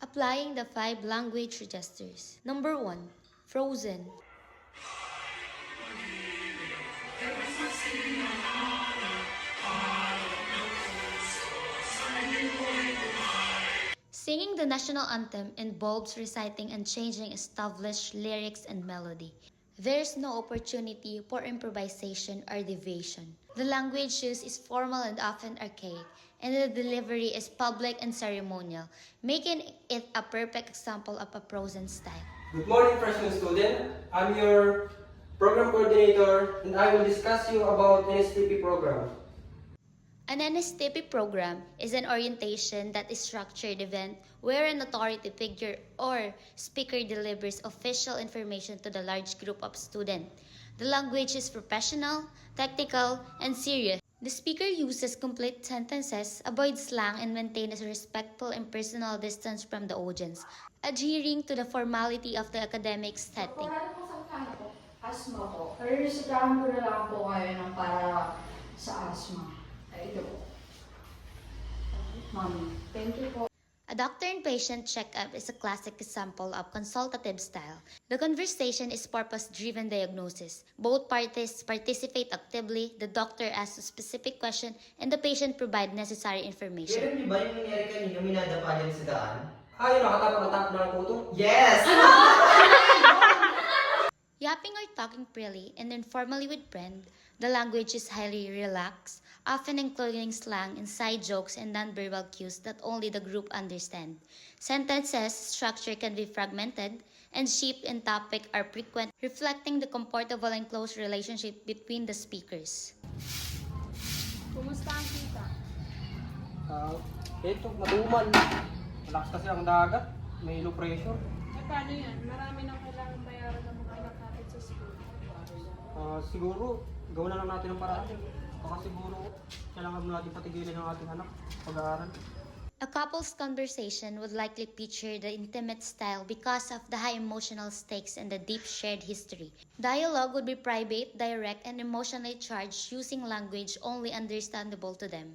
Applying the 5 language registers. Number 1. Frozen. Singing the national anthem involves reciting and changing established lyrics and melody. There is no opportunity for improvisation or deviation. The language used is formal and often archaic, and the delivery is public and ceremonial, making it a perfect example of a Frozen style. Good morning, freshman student. I'm your program coordinator, and I will discuss you about NSTP program. An NSTP program is an orientation that is structured event where an authority figure or speaker delivers official information to the large group of students. The language is professional, technical, and serious. The speaker uses complete sentences, avoids slang, and maintains a respectful and personal distance from the audience, adhering to the formality of the academic setting. Wala po sa plano po, asthma po. Re-resetahan ko na lang po kayo ng para sa asthma. Ay, ito po. Mami, thank you po. A doctor and patient checkup is a classic example of consultative style. The conversation is purpose-driven diagnosis. Both parties participate actively, the doctor asks a specific question, and the patient provide necessary information. Kailan niyo ba yung nangyari kanina minadapa dyan sa daan? Yung nakatapang ng kuto? Yes! Yapping or talking freely and informally with friends, the language is highly relaxed, often including slang, inside jokes, and nonverbal cues that only the group understand. Sentences structure can be fragmented, and shift in topic are frequent, reflecting the comfortable and close relationship between the speakers. Kumusta ang kita? Ito, matumal. Malakas kasi ang dagat. May low pressure. Eh, paano yan? Marami nang kailangan bayaran ng mga anak natin sa school. Siguro, gawin na lang natin ang paraan. Baka siguro, kailangan mo natin patigilin ang ating anak pag-aaral. A couple's conversation would likely feature the intimate style because of the high emotional stakes and the deep shared history. Dialogue would be private, direct, and emotionally charged, using language only understandable to them.